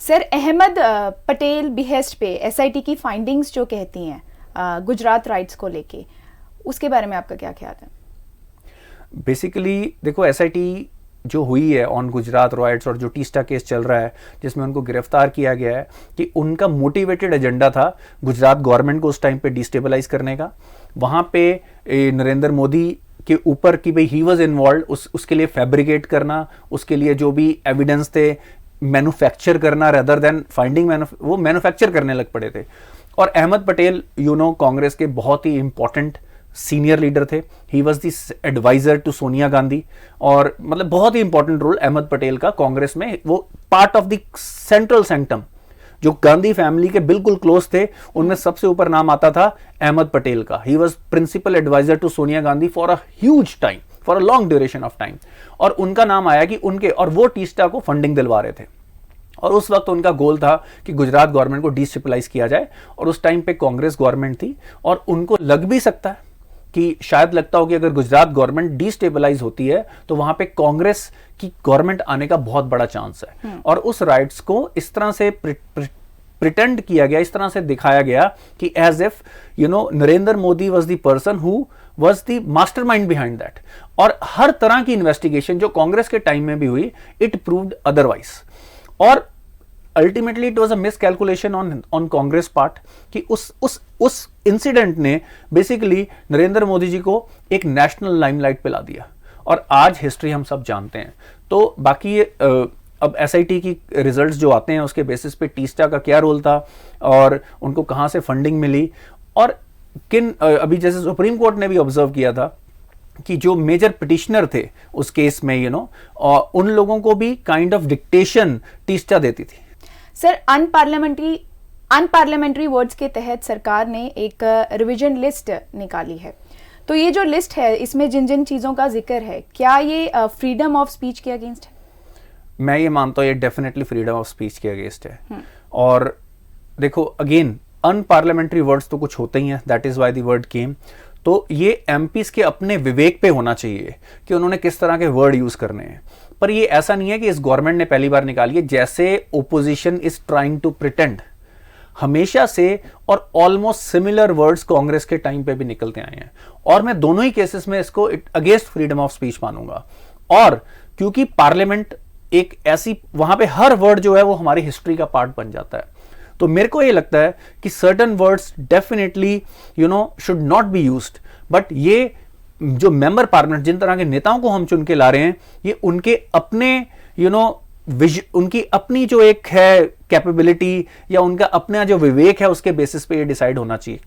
Sir, Ahmad Patel behest पे SIT की findings जो कहती हैं गुजरात राइट्स को लेके, उसके बारे में आपका क्या ख्याल है? बेसिकली देखो, एसआईटी जो हुई है ऑन गुजरात रॉयट्स और जो टीस्टा केस चल रहा है जिसमें उनको गिरफ्तार किया गया है, कि उनका मोटिवेटेड एजेंडा था गुजरात गवर्नमेंट को उस टाइम पे डिस्टेबलाइज करने का। वहाँ पे नरेंद्र मोदी के ऊपर कि भाई ही वाज इन्वॉल्व, उसके लिए फैब्रिकेट करना, उसके लिए जो भी एविडेंस थे मैन्युफैक्चर करना रेदर देन फाइंडिंग, वो मैन्युफैक्चर करने लग पड़े थे। और अहमद पटेल कांग्रेस के बहुत ही इंपॉर्टेंट सीनियर लीडर थे। He was this advisor to Sonia Gandhi, और मतलब बहुत ही इंपॉर्टेंट रोल अहमद पटेल का कांग्रेस में, वो part of the central sanctum, जो गांधी फैमिली के बिल्कुल क्लोज थे, उनमें सबसे ऊपर नाम आता था अहमद पटेल का। He was principal advisor to Sonia Gandhi for a huge time, for a long duration of time. और उनका नाम आया कि उनके, और वो टीस्टा को फंडिंग दिलवा रहे थे, और उस वक्त उनका गोल था कि गुजरात गवर्नमेंट को डिस्टेबलाइज किया जाए। और उस टाइम पे कांग्रेस गवर्नमेंट थी, और उनको लग भी सकता है कि शायद लगता हो कि अगर गुजरात गवर्नमेंट डिस्टेबलाइज होती है तो वहां पे कांग्रेस की गवर्नमेंट आने का बहुत बड़ा चांस है। और उस राइट्स को इस तरह से प्रिटेंड किया गया, इस तरह से दिखाया गया कि as if Narendra Modi was the person who was the mastermind behind that. और हर तरह की इन्वेस्टिगेशन जो कांग्रेस के टाइम में भी हुई, इट प्रूव्ड अदरवाइज। और ultimately it was a miscalculation on Congress part, कि उस इंसिडेंट ने बेसिकली नरेंद्र मोदी जी को एक नेशनल लाइमलाइट पे ला दिया। और आज हिस्ट्री हम सब जानते हैं। तो बाकी अब एसआईटी की रिजल्ट्स जो आते हैं उसके बेसिस पे टीस्टा का क्या रोल था, और उनको कहां से फंडिंग मिली, और किन, अभी जैसे सुप्रीम कोर्ट ने भी ऑब्जर्व किया था कि जो मेजर पिटिशनर थे उस केस में उन लोगों को भी काइंड ऑफ डिक्टेशन टीस्टा देती थी। सर, अनपार्लियामेंट्री वर्ड्स के तहत सरकार ने एक रिवीजन लिस्ट निकाली है। तो ये जो लिस्ट है, इसमें जिन जिन चीजों का जिक्र है, क्या ये फ्रीडम ऑफ स्पीच के अगेंस्ट है? मैं ये मानता हूं ये डेफिनेटली फ्रीडम ऑफ स्पीच के अगेंस्ट है। और देखो, अगेन अनपार्लियामेंट्री वर्ड्स तो कुछ होते ही हैं, that is why the word came. तो ये एमपीज के अपने विवेक पे होना चाहिए कि उन्होंने किस तरह के वर्ड यूज करने हैं। पर ये ऐसा नहीं है कि इस गवर्नमेंट ने पहली बार निकाली है, जैसे opposition is trying to pretend हमेशा से, और ऑलमोस्ट सिमिलर वर्ड्स कांग्रेस के टाइम पे भी निकलते आए हैं। और मैं दोनों ही केसेस में इसको अगेंस्ट फ्रीडम ऑफ स्पीच मानूंगा। और क्योंकि पार्लियामेंट एक ऐसी, वहां पे हर वर्ड जो है वो हमारी हिस्ट्री का पार्ट बन जाता है। तो मेरे को ये लगता है कि certain words definitely should not be used. But ये जो मेंबर पार्लियामेंट, जिन तरह के नेताओं को हम चुन के ला रहे हैं, ये उनके अपने उनकी अपनी जो एक है कैपेबिलिटी, या उनका अपना जो विवेक है, उसके बेसिस पे ये डिसाइड होना चाहिए।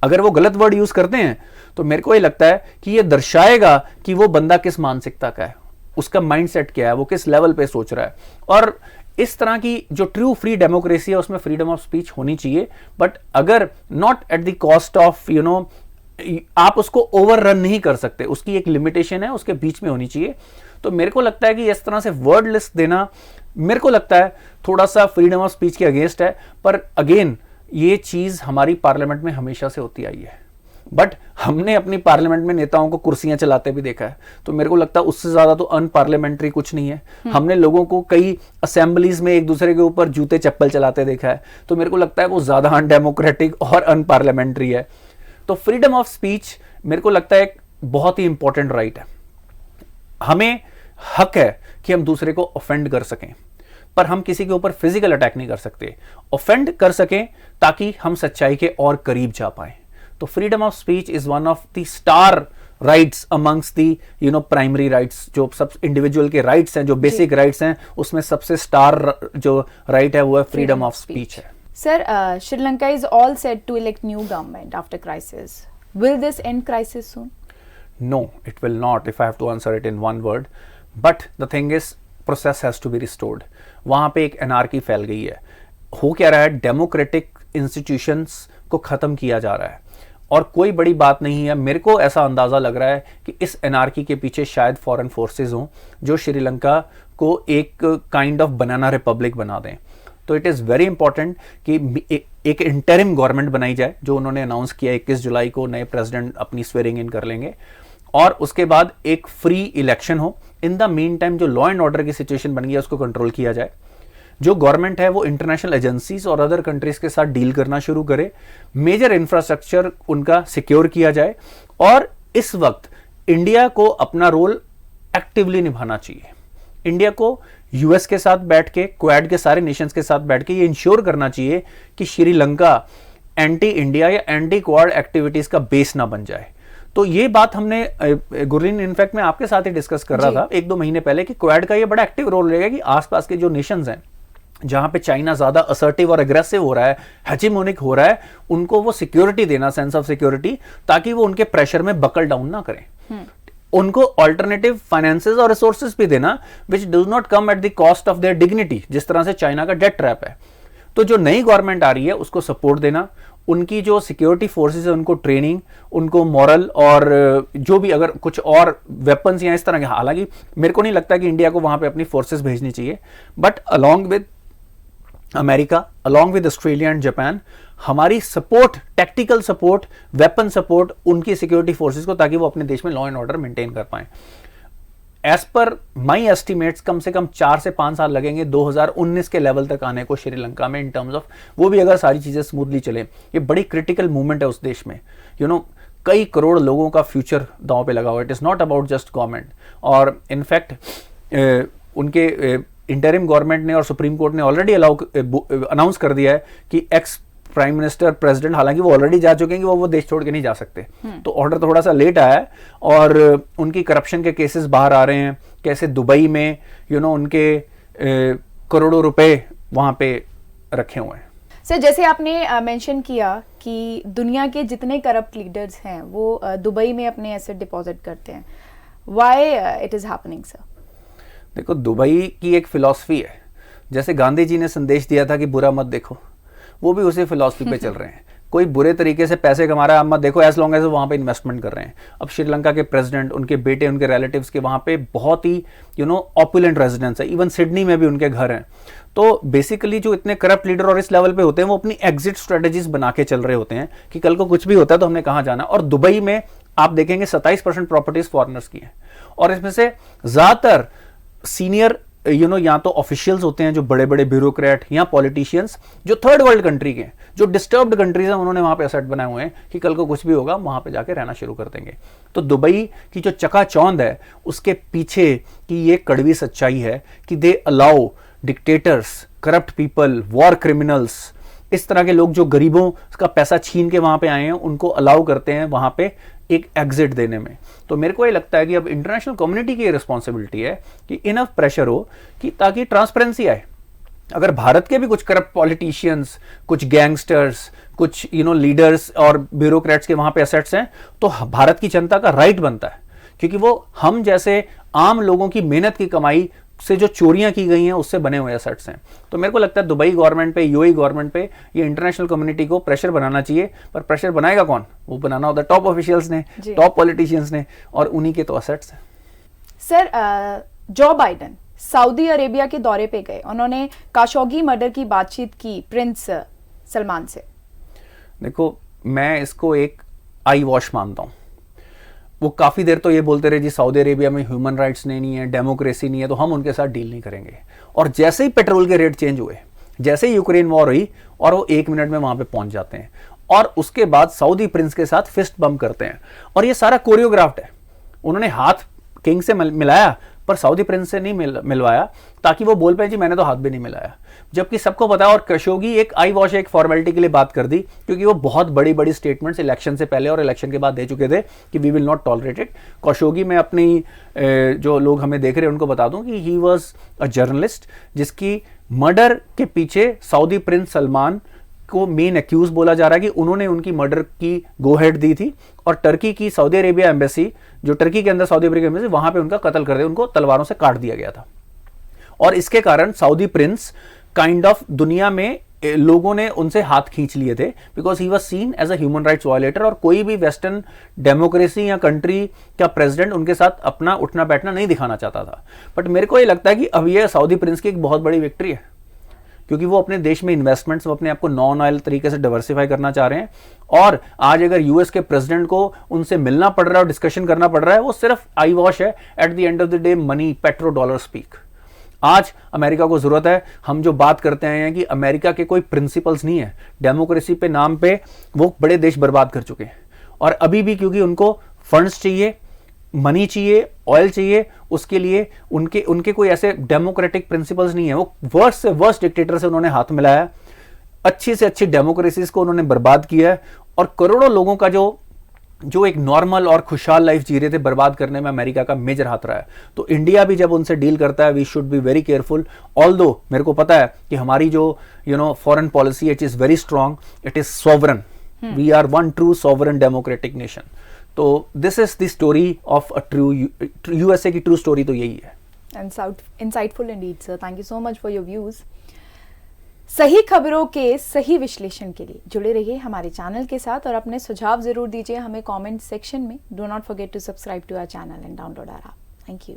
अगर वो गलत वर्ड यूज करते हैं तो मेरे को ये लगता है कि ये दर्शाएगा कि वो बंदा किस मानसिकता का है, उसका माइंडसेट क्या है, वो किस लेवल पे सोच रहा है। और इस तरह की जो ट्रू फ्री डेमोक्रेसी है उसमें फ्रीडम ऑफ स्पीच होनी चाहिए, बट अगर not at the cost of आप उसको ओवर रन नहीं कर सकते, उसकी एक लिमिटेशन है, उसके बीच में होनी चाहिए। तो मेरे को लगता है कि इस तरह से वर्ड लिस्ट देना, मेरे को लगता है थोड़ा सा फ्रीडम ऑफ स्पीच के अगेंस्ट है। पर अगेन ये चीज हमारी पार्लियामेंट में हमेशा से होती आई है, बट हमने अपनी पार्लियामेंट में नेताओं को कुर्सियां चलाते भी देखा है। तो मेरे को लगता है उससे ज्यादा तो अनपार्लियामेंट्री कुछ नहीं है। हमने लोगों को कई असेंबलीज में एक दूसरे के ऊपर जूते चप्पल चलाते देखा है। तो मेरे को लगता है वो ज्यादा अनडेमोक्रेटिक और अनपार्लियामेंट्री है। तो फ्रीडम ऑफ स्पीच मेरे को लगता है एक बहुत ही इंपॉर्टेंट राइट है। हमें हक है कि हम दूसरे को ऑफेंड कर सकें, पर हम किसी के ऊपर फिजिकल अटैक नहीं कर सकते। ऑफेंड कर सकें ताकि हम सच्चाई के और करीब जा पाए। तो freedom of speech is one of the star rights amongst the primary rights, जो सब इंडिविजुअल के राइट्स हैं, जो बेसिक राइट्स हैं, उसमें सबसे स्टार जो राइट है वो है फ्रीडम ऑफ स्पीच है। Sir, Sri Lanka is all set to elect new government after crisis. Will this end crisis soon? No, it will not, if I have to answer it in one word. But the thing is, process has to be restored. वहाँ पे एक anarchy फैल गई है। हो क्या रहा है, डेमोक्रेटिक इंस्टीट्यूशंस को ख़त्म किया जा रहा है, और कोई बड़ी बात नहीं है। मेरे को ऐसा अंदाज़ा लग रहा है कि इस एनार्की के पीछे शायद फॉरेन फोर्सेज हों जो श्रीलंका को एक काइंड ऑफ बनाना रिपब्लिक बना दें। तो इट इज़ वेरी इंपॉर्टेंट कि एक इंटरिम गवर्नमेंट बनाई जाए, जो उन्होंने अनाउंस किया 21 जुलाई को नए प्रेसिडेंट अपनी स्वेरिंग इन कर लेंगे, और उसके बाद एक फ्री इलेक्शन हो। इन द मीन टाइम जो लॉ एंड ऑर्डर की सिचुएशन बन गई है उसको कंट्रोल किया जाए। जो गवर्नमेंट है वो इंटरनेशनल एजेंसीज और अदर कंट्रीज के साथ डील करना शुरू करे, मेजर इंफ्रास्ट्रक्चर उनका सिक्योर किया जाए, और इस वक्त इंडिया को अपना रोल एक्टिवली निभाना चाहिए। इंडिया को यूएस के साथ बैठ के, क्वाड के सारे नेशंस के साथ बैठ के ये इंश्योर करना चाहिए कि श्रीलंका एंटी इंडिया या एंटी क्वाड एक्टिविटीज का बेस ना बन जाए। तो ये बात हमने गुरलीन इनफैक्ट मैं आपके साथ ही डिस्कस कर रहा था 1-2 महीने पहले कि क्वाड का ये बड़ा एक्टिव रोल रहेगा कि आसपास के जो नेशंस हैं जहां पे चाइना ज्यादा असर्टिव और एग्रेसिव हो रहा है, हेजिमोनिक हो रहा है, उनको वो सिक्योरिटी देना, सेंस ऑफ सिक्योरिटी, ताकि वो उनके प्रेशर में बकल डाउन ना करें। उनको ऑल्टरनेटिव फाइनेंसेस और रिसोर्सेज भी देना which do not come at the cost of their dignity, जिस तरह से चाइना का डेट ट्रैप है। तो जो नई गवर्नमेंट आ रही है उसको सपोर्ट देना, उनकी जो सिक्योरिटी फोर्सेस है उनको ट्रेनिंग, उनको मॉरल और जो भी अगर कुछ और वेपन्स या इस तरह के, हालांकि मेरे को नहीं लगता कि इंडिया को वहां पे अपनी फोर्सेस भेजनी चाहिए, but along with America, along with Australia and Japan, हमारी support, tactical support, weapon support उनकी सिक्योरिटी फोर्सेस को, ताकि वो अपने देश में लॉ एंड ऑर्डर मेंटेन कर पाएं। एज पर माई एस्टिमेट्स कम से कम 4 से 5 साल लगेंगे 2019 के लेवल तक आने को श्रीलंका में, इन टर्म्स ऑफ, वो भी अगर सारी चीजें स्मूथली चले। ये बड़ी क्रिटिकल मूवमेंट है उस देश में, कई करोड़ लोगों का फ्यूचर दांव पे लगा हुआ है। It is not about just government, और इनफैक्ट उनके इंटरिम गवर्नमेंट ने और सुप्रीम कोर्ट ने ऑलरेडी अनाउंस कर दिया है कि एक्स प्राइम मिनिस्टर, प्रेसिडेंट, हालांकि वो ऑलरेडी जा चुके हैं कि वो देश छोड़ के नहीं जा सकते, तो ऑर्डर थोड़ा सा लेट आया है, और उनकी करप्शन के केसेस बाहर आ रहे हैं, कैसे दुबई में उनके करोड़ों रुपए वहां पे रखे हुए हैं। सर, जैसे आपने मेंशन किया कि दुनिया के जितने करप्ट लीडर्स हैं वो दुबई में अपने एसेट डिपॉजिट करते हैं, why it is happening sir? देखो, दुबई की एक फिलॉसफी है, जैसे गांधी जी ने संदेश दिया था कि बुरा मत देखो, वो भी उसी फिलॉसफी पे चल रहे हैं। कोई बुरे तरीके से पैसे कमा रहा है, आप मत देखो, एज लॉन्ग एज वहां पे इन्वेस्टमेंट कर रहे हैं। अब श्रीलंका के प्रेसिडेंट, उनके बेटे, उनके रिलेटिव्स के वहां पे बहुत ही ऑपुलेंट रेजिडेंस है, इवन सिडनी में भी उनके घर हैं। तो बेसिकली जो इतने करप्ट लीडर और इस लेवल पे होते हैं, वो अपनी एग्जिट स्ट्रेटेजीज बना के चल रहे होते हैं कि कल को कुछ भी होता है तो हमने कहाँ जाना। और दुबई में आप देखेंगे 27% प्रॉपर्टीज फॉरेनर्स की हैं, और इसमें से ज्यादातर सीनियर या तो ऑफिशियल्स होते हैं, जो बड़े बड़े ब्यूरोक्रेट, या पॉलिटिशियंस जो थर्ड वर्ल्ड कंट्री के, जो डिस्टर्ब्ड कंट्रीज हैं, उन्होंने वहां पे असेट बनाए हुए हैं कि कल को कुछ भी होगा वहां पे जाके रहना शुरू कर देंगे। तो दुबई की जो चकाचौंध है, उसके पीछे की ये कड़वी सच्चाई है कि they allow dictators, corrupt people, war criminals, इस तरह के लोग जो गरीबों का पैसा छीन के वहां पे आए हैं, उनको अलाउ करते हैं वहां पे एक एग्जिट देने में। तो मेरे को ये लगता है कि अब इंटरनेशनल कम्युनिटी की रिस्पॉन्सिबिलिटी है कि इनफ प्रेशर हो कि ताकि ट्रांसपेरेंसी आए। अगर भारत के भी कुछ करप्ट पॉलिटिशियंस, कुछ गैंगस्टर्स, कुछ लीडर्स और ब्यूरोक्रेट्स के वहां पे एसेट्स हैं, तो भारत की जनता का राइट बनता है, क्योंकि वो हम जैसे आम लोगों की मेहनत की कमाई से जो चोरियां की गई हैं उससे बने हुए एसेट्स हैं। तो मेरे को लगता है दुबई गवर्नमेंट पे, यूएई गवर्नमेंट पे, ये इंटरनेशनल कम्युनिटी को प्रेशर बनाना चाहिए। पर प्रेशर बनाएगा कौन? वो बनाना होता है टॉप ऑफिशियल्स ने, टॉप पॉलिटिशियंस ने, और उन्हीं के तो एसेट्स हैं। Sir, Joe Biden Saudi Arabia के दौरे पे गए, उन्होंने काशोगी मर्डर की बातचीत की प्रिंस सलमान से। देखो, मैं इसको एक आई वॉश मानता हूं। वो काफी देर तो ये बोलते रहे जी सऊदी अरेबिया में ह्यूमन राइट्स नहीं है, डेमोक्रेसी नहीं है, तो हम उनके साथ डील नहीं करेंगे। और जैसे ही पेट्रोल के रेट चेंज हुए, जैसे ही यूक्रेन वॉर हुई, और वो 1 मिनट में वहां पे पहुंच जाते हैं, और उसके बाद सऊदी प्रिंस के साथ फिस्ट बम्प करते हैं। और ये सारा कोरियोग्राफ्ड है। उन्होंने हाथ किंग से मिलाया, पर सऊदी प्रिंस से नहीं मिलवाया, ताकि वो बोल पाए जी मैंने तो हाथ भी नहीं मिलाया, जबकि सबको पता है। और खशोगी एक आई वॉश, एक फॉर्मेलिटी के लिए बात कर दी, क्योंकि वो बहुत बड़ी बड़ी स्टेटमेंट्स इलेक्शन से पहले और इलेक्शन के बाद दे चुके थे कि we will not tolerate it. Khashoggi में अपनी जो लोग हमें देख रहे हैं उनको बता दूं कि ही वॉज अ जर्नलिस्ट, जिसकी मर्डर के पीछे सऊदी प्रिंस सलमान को मेन एक्यूज बोला जा रहा है कि उन्होंने उनकी मर्डर की गो हेड दी थी, और टर्की की सऊदी अरेबिया एम्बेसी, जो टर्की के अंदर सऊदी अरेबिया एम्बेसी, वहां पे उनका कत्ल कर दिया, उनको तलवारों से काट दिया गया था। और इसके कारण सऊदी प्रिंस काइंड ऑफ दुनिया में लोगों ने उनसे हाथ खींच लिए थे, because he was seen as a human rights violator. और कोई भी वेस्टर्न डेमोक्रेसी या कंट्री का प्रेसिडेंट उनके साथ अपना उठना बैठना नहीं दिखाना चाहता था। बट मेरे को ये लगता है कि अब ये सऊदी प्रिंस की एक बहुत बड़ी विक्ट्री है, क्योंकि वो अपने देश में इन्वेस्टमेंट्स, वो अपने आप को नॉन ऑयल तरीके से डाइवर्सिफाई करना चाह रहे हैं। और आज अगर यूएस के प्रेसिडेंट को उनसे मिलना पड़ रहा है और डिस्कशन करना पड़ रहा है, वो सिर्फ आई वॉश है। At the end of the day money, petro dollar speak. आज अमेरिका को जरूरत है, हम जो बात करते हैं कि अमेरिका के कोई प्रिंसिपल्स नहीं है, डेमोक्रेसी पे नाम पे वो बड़े देश बर्बाद कर चुके हैं, और अभी भी क्योंकि उनको फंड्स चाहिए, मनी चाहिए, ऑयल चाहिए, उसके लिए उनके कोई ऐसे डेमोक्रेटिक प्रिंसिपल्स नहीं है। वो वर्स्ट से वर्स्ट डिक्टेटर से उन्होंने हाथ मिलाया, अच्छी से अच्छी डेमोक्रेसीज को उन्होंने बर्बाद किया है, और करोड़ों लोगों का जो एक नॉर्मल और खुशहाल लाइफ जी रहे थे, बर्बाद करने में अमेरिका का मेजर हाथ रहा है। तो इंडिया भी जब उनसे डील करता है, we should be very careful. Although मेरे को पता है कि हमारी जो foreign policy it is very strong, it is sovereign, we are one true sovereign democratic nation. तो this is the story of a true USA की ट्रू स्टोरी तो यही है। Insightful indeed, sir. Thank you so much for your views. सही खबरों के सही विश्लेषण के लिए जुड़े रहिए हमारे चैनल के साथ और अपने सुझाव जरूर दीजिए हमें कमेंट सेक्शन में. Do not forget to subscribe to our channel and download our app. Thank you.